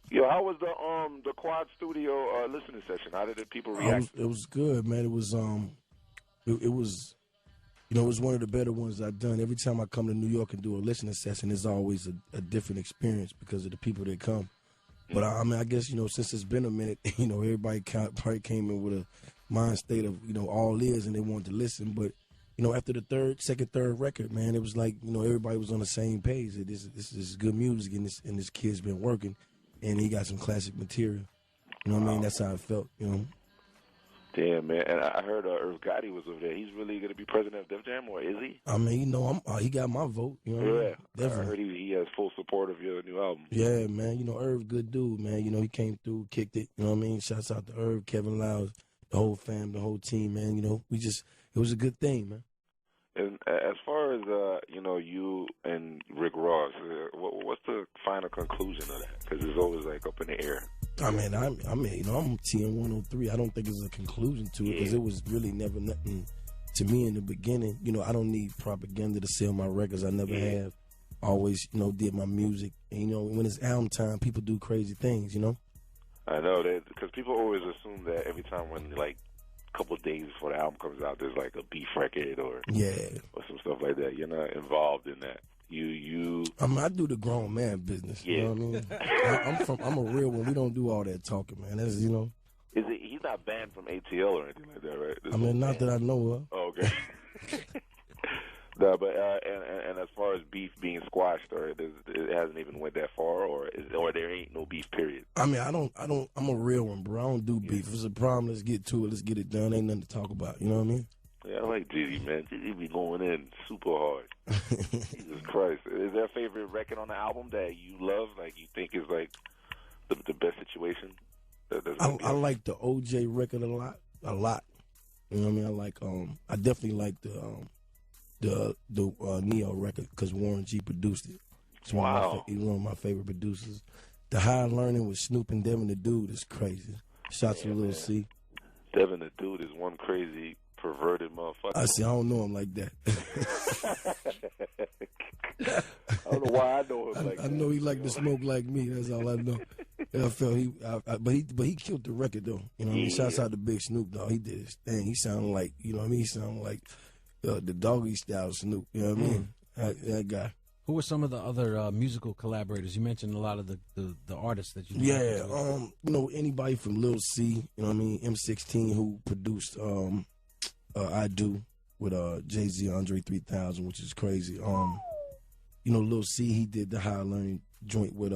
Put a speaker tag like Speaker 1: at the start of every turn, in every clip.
Speaker 1: Yo, how was the Quad Studio listening session? How did the people react?
Speaker 2: It was good, man. It was it was it was one of the better ones I've done. Every time I come to New York and do a listening session, it's always a different experience because of the people that come. But I mean, I guess since it's been a minute, everybody probably came in with a mind state of all ears and they wanted to listen. But after the second, third record, man, it was like everybody was on the same page. This is good music, and this kid's been working, and he got some classic material. You know what I mean? That's how it felt.
Speaker 1: Damn, man. And I heard Irv Gotti was over there. He's really going to be president of Def Jam, or is he?
Speaker 2: I mean, he got my vote.
Speaker 1: Yeah.
Speaker 2: Definitely.
Speaker 1: I heard he has full support of your new album.
Speaker 2: Yeah, man. Irv, good dude, man. He came through, kicked it. You know what I mean? Shouts out to Irv, Kevin Lyles, the whole fam, the whole team, man. It was a good thing, man.
Speaker 1: And as far as, you and Rick Ross, what's the final conclusion of that? Because it's always, up in the air.
Speaker 2: I mean, I'm TN103. I don't think it's a conclusion to it because it was really never nothing to me in the beginning. I don't need propaganda to sell my records. I never have. Always, did my music. And, when it's album time, people do crazy things,
Speaker 1: I know that because people always assume that every time when, a couple of days before the album comes out, there's, a beef record or some stuff like that. You're not involved in that.
Speaker 2: I do the grown man business.
Speaker 1: Yeah.
Speaker 2: You know what I mean? I'm a real one. We don't do all that talking, man. That's
Speaker 1: He's not banned from ATL or anything like that, right?
Speaker 2: Not that I know of.
Speaker 1: Oh, okay. No, but and as far as beef being squashed, or it hasn't even went that far, or there ain't no beef. Period.
Speaker 2: I mean, I'm a real one, bro. I don't do beef. If it's a problem, let's get to it. Let's get it done. Ain't nothing to talk about. You know what I mean?
Speaker 1: Yeah, I like Jeezy, man. Jeezy be going in super hard. Jesus Christ. Is there a favorite record on the album that you love? You think is the best situation?
Speaker 2: I like the OJ record a lot. You know what I mean? I definitely like the Neo record because Warren G produced it. He's one of my favorite producers. The High Learning with Snoop and Devin the Dude is crazy. Shouts to Lil C.
Speaker 1: Devin the Dude is one crazy perverted motherfucker.
Speaker 2: I don't know him like that.
Speaker 1: I don't know why I know him like that.
Speaker 2: I know he like to smoke like me. That's all I know. I felt but he killed the record though. You know what I mean? Shouts out to Big Snoop dog. He did his thing. He sounded like He sounded like the doggy style Snoop. You know what I mean? That guy.
Speaker 3: Who were some of the other musical collaborators? You mentioned a lot of the artists that you.
Speaker 2: Yeah, anybody from Lil C. You know what I mean? M16 who produced I Do with Jay-Z, Andre 3000, which is crazy. Lil C, he did the High Learning joint with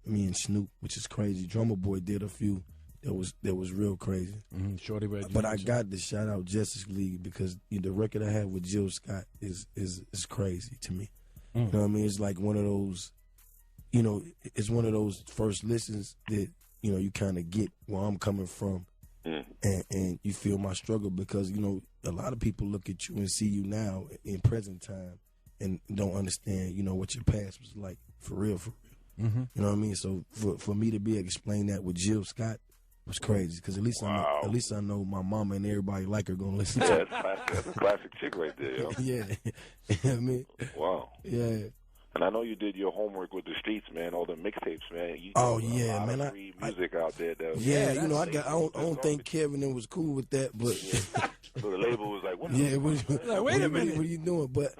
Speaker 2: me and Snoop, which is crazy. Drummer Boy did a few that was real crazy.
Speaker 3: Mm-hmm. Shorty Red.
Speaker 2: But I got to shout out Justice League because the record I have with Jill Scott is crazy to me. You know what I mean? It's like one of those, it's one of those first listens that you kind of get where I'm coming from. And you feel my struggle because, a lot of people look at you and see you now in present time and don't understand, what your past was like for real.
Speaker 3: Mm-hmm.
Speaker 2: You know what I mean? So for me to be able to explain that with Jill Scott was crazy because at least I know my mama and everybody like her gonna listen to it.
Speaker 1: That's a classic chick right there, yo.
Speaker 2: Yeah. You know what I mean?
Speaker 1: Wow.
Speaker 2: Yeah.
Speaker 1: And I know you did your homework with the streets, man. All the mixtapes, man.
Speaker 2: Man.
Speaker 1: Free music out there.
Speaker 2: I don't think Kevin was cool with that, but
Speaker 1: so the label was like, "What?"
Speaker 2: Yeah,
Speaker 3: wait a minute.
Speaker 2: What are you doing? But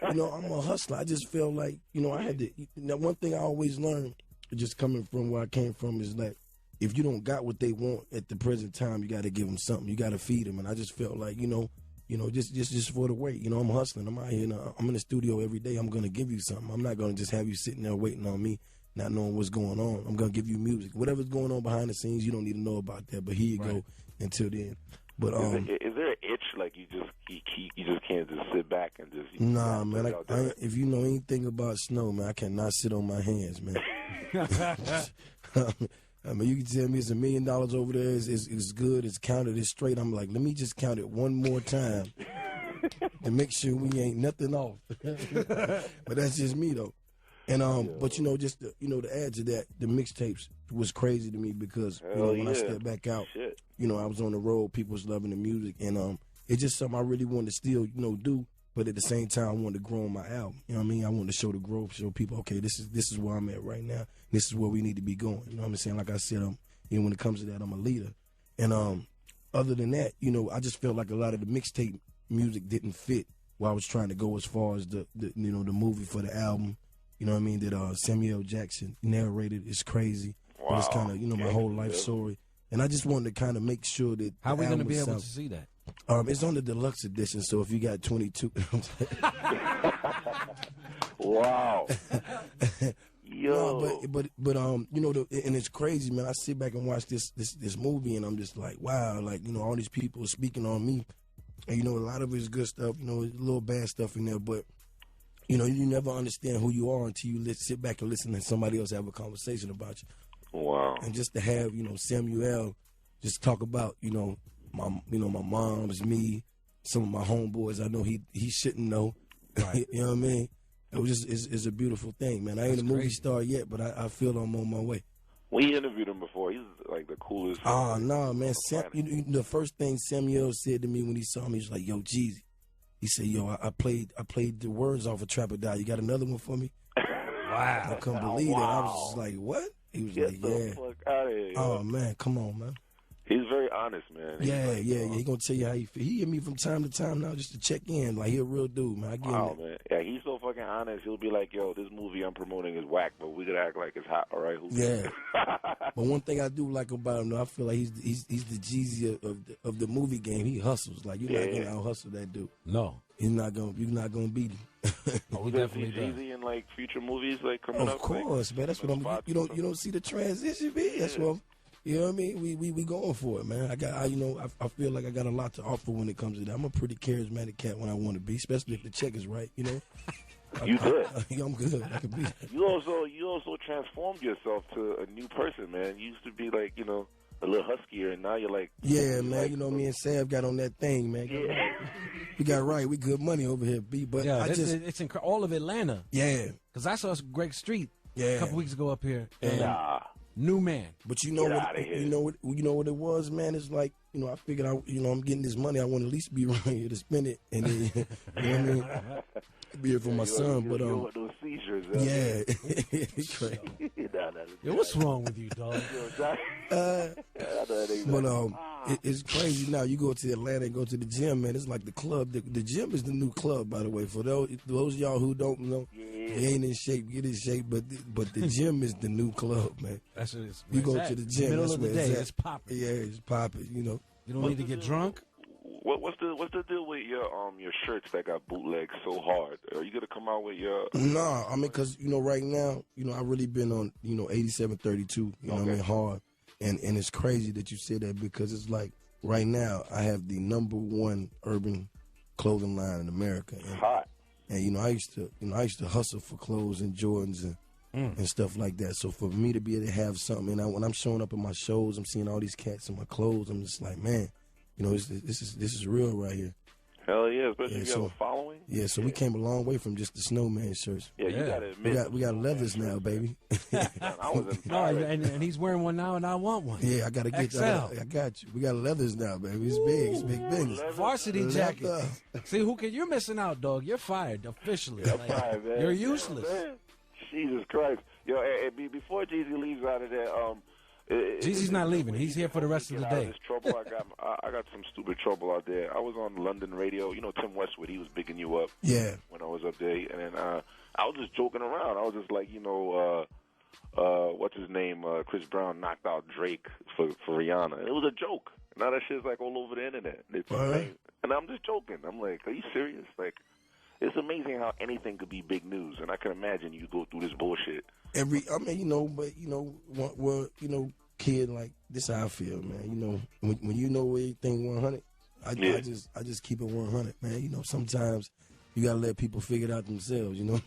Speaker 2: I'm a hustler. I just felt like I had to. One thing I always learned, just coming from where I came from, is that if you don't got what they want at the present time, you got to give them something. You got to feed them. And I just felt like just for the weight. I'm hustling. I'm out here. I'm in the studio every day. I'm gonna give you something. I'm not gonna just have you sitting there waiting on me, not knowing what's going on. I'm gonna give you music. Whatever's going on behind the scenes, you don't need to know about that. But here you go until then. But
Speaker 1: is there an itch like you just can't just sit back and just
Speaker 2: nah, man. If you know anything about snow, man, I cannot sit on my hands, man. I mean, you can tell me it's $1 million over there. It's good. It's counted. It's straight. I'm like, let me just count it one more time to make sure we ain't nothing off. But that's just me though. And but just to add to that, the mixtapes was crazy to me because when I stepped back out, I was on the road. People was loving the music, and it's just something I really wanted to still do. but at the same time, I wanted to grow on my album. You know what I mean? I wanted to show the growth, show people, okay, this is where I'm at right now. This is where we need to be going. You know what I'm saying? Like I said, when it comes to that, I'm a leader. And other than that, I just felt like a lot of the mixtape music didn't fit where I was trying to go as far as the movie for the album. You know what I mean? That Samuel Jackson narrated. It's crazy.
Speaker 1: Wow.
Speaker 2: But it's kind of, my whole life story. And I just wanted to kind of make sure that
Speaker 3: how are we going to be able to see that?
Speaker 2: It's on the deluxe edition, so if you got 22.
Speaker 1: Wow. Yo.
Speaker 2: No, but and it's crazy, man. I sit back and watch this movie, and I'm just like, wow, like, all these people are speaking on me. And, a lot of it is good stuff, a little bad stuff in there, but, you never understand who you are until you sit back and listen to somebody else have a conversation about you.
Speaker 1: Wow.
Speaker 2: And just to have, Samuel just talk about, my mom's me, some of my homeboys I know he shouldn't know.
Speaker 3: Right.
Speaker 2: You know what I mean? It was just it's a beautiful thing, man. I ain't a movie star yet, but I feel I'm on my way.
Speaker 1: We interviewed him before. He's like the coolest.
Speaker 2: Oh, no, man. The first thing Samuel said to me when he saw me, he was like, yo, Jeezy. He said, yo, I played the words off of Trap or Die. You got another one for me?
Speaker 3: Wow.
Speaker 2: I couldn't believe it. I was just like, what? He was like, yeah.
Speaker 1: Fuck out of here,
Speaker 2: oh, man, come on, man.
Speaker 1: He's very honest, man.
Speaker 2: Yeah. He gonna tell you how he feel. He hit me from time to time now just to check in. Like, he a real dude, man. I get him.
Speaker 1: Man. Yeah, he's so fucking honest. He'll be like, yo, this movie I'm promoting is whack, but we could act like it's hot, all right?
Speaker 2: Yeah. But one thing I do like about him, though, I feel like he's the Jeezy of the movie game. He hustles. Like, you're not gonna out hustle that dude.
Speaker 3: No.
Speaker 2: You're not gonna beat him.
Speaker 3: Oh, we definitely do.
Speaker 1: Jeezy in like future movies like coming up.
Speaker 2: Of course, man. That's what I'm. You don't see the transition, man. That's what I'm. You know what I mean? We going for it, man. I feel like I got a lot to offer when it comes to that. I'm a pretty charismatic cat when I want to be, especially if the check is right.
Speaker 1: You good?
Speaker 2: I'm good. I can be.
Speaker 1: You also transformed yourself to a new person, man. You used to be like, a little huskier, and now you're like...
Speaker 2: Yeah, man. Like, me and Sav got on that thing, man.
Speaker 1: Yeah.
Speaker 2: We got right. We good money over here, B. But
Speaker 3: yeah, it's all of Atlanta.
Speaker 2: Yeah.
Speaker 3: Because I saw Greg Street
Speaker 2: a
Speaker 3: couple weeks ago up here. And
Speaker 1: nah.
Speaker 3: New man.
Speaker 2: But you know what it was, man? It's like, I figured I'm getting this money. I want to at least be around here to spend it. And then, you know what I mean? Be here for my son, but
Speaker 1: those seizures,
Speaker 2: yeah.
Speaker 3: Yo, what's wrong with you, dog?
Speaker 2: But it's crazy now. You go to Atlanta and go to the gym, man. It's like the club. The gym is the new club, by the way. For those of y'all who don't know, you ain't in shape, get in shape. But the gym is the new club, man.
Speaker 3: That's what it's.
Speaker 2: You go to the gym.
Speaker 3: Middle
Speaker 2: that's
Speaker 3: of the day, it's popping.
Speaker 2: Yeah, it's popping.
Speaker 3: You don't need to get drunk.
Speaker 1: What's the deal with your shirts that got bootlegged so hard? Are you gonna come out with your?
Speaker 2: No, I mean, because right now, I really been on 8732. You know what I mean, hard, and it's crazy that you said that because it's like right now I have the #1 urban clothing line in America. And,
Speaker 1: hot.
Speaker 2: And I used to hustle for clothes and Jordans and stuff like that. So for me to be able to have something, and when I'm showing up at my shows, I'm seeing all these cats in my clothes. I'm just like, man. This is real right here.
Speaker 1: Hell yeah, especially if you have a following.
Speaker 2: Yeah, so we came a long way from just the snowman shirts.
Speaker 1: Yeah, you gotta admit.
Speaker 2: We got leathers now, baby.
Speaker 3: And he's wearing one now, and I want one.
Speaker 2: Yeah, I gotta get that. I got you. We got leathers now, baby. It's big. It's big business.
Speaker 3: Varsity jacket. See, you're missing out, dog. You're fired officially.
Speaker 1: Fired, man.
Speaker 3: You're useless.
Speaker 1: Man. Jesus Christ. Yo, before Jeezy leaves out of there,
Speaker 3: Jeezy's not leaving. He's here for the rest of the day.
Speaker 1: This trouble I got some stupid trouble out there. I was on London radio. Tim Westwood, he was bigging you up.
Speaker 2: Yeah.
Speaker 1: When I was up there, and then I was just joking around. I was just like, what's his name? Chris Brown knocked out Drake for Rihanna. And it was a joke. Now that shit's like all over the internet. And I'm just joking. I'm like, are you serious? Like, it's amazing how anything could be big news, and I can imagine you go through this bullshit. Kid,
Speaker 2: like, this how I feel, man. When you know everything 100, I just keep it 100, man. Sometimes you gotta let people figure it out themselves. You know what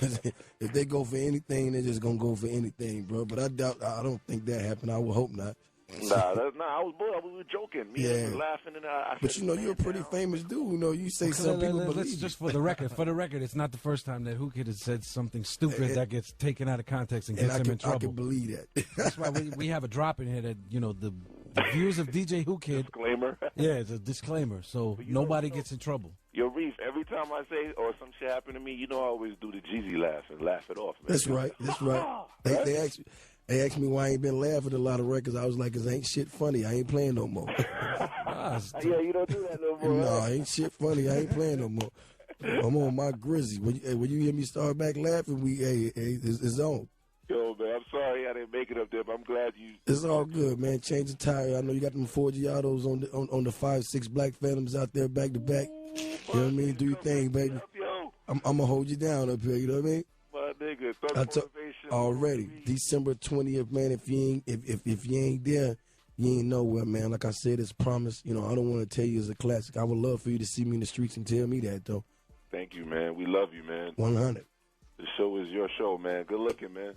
Speaker 2: I'm saying? If they go for anything, they're just gonna go for anything, bro. But I don't think that happened. I would hope not.
Speaker 1: I was joking. We was laughing, and I
Speaker 2: but you're a pretty famous dude. You say some people believe.
Speaker 3: Just for the record, it's not the first time that Who Kid has said something stupid that gets taken out of context and gets him in trouble.
Speaker 2: I can believe that.
Speaker 3: That's why we have a drop in here that the views of DJ Whoo Kid.
Speaker 1: Disclaimer.
Speaker 3: Yeah, it's a disclaimer, so nobody gets in trouble.
Speaker 1: Yo, Reef, every time I say or some shit happen to me, you know I always do the Jeezy laugh and laugh it off. Man.
Speaker 2: That's right. That's right. They asked me why I ain't been laughing at a lot of records. I was like, 'cause ain't shit funny. I ain't playing no more.
Speaker 1: Yeah, you don't do that no more.
Speaker 2: No, ain't shit funny. I ain't playing no more. I'm on my Grizzy. When you hear me start back laughing, it's on.
Speaker 1: Yo, man, I'm sorry I didn't make it up there, but I'm glad you.
Speaker 2: It's all good, man. Change the tire. I know you got them Ford Giottos on the 5.6 Black Phantoms out there back to back. You know what I mean? Do your thing, baby. I'm gonna hold you down up here. You know what I mean?
Speaker 1: My nigga,
Speaker 2: already December 20th, man. If you ain't there, you ain't nowhere, man. Like I said, it's promise. You know, I don't want to tell you it's a classic. I would love for you to see me in the streets and tell me that, though.
Speaker 1: Thank you, man. We love you, man.
Speaker 2: 100.
Speaker 1: The show is your show, man. Good looking, man.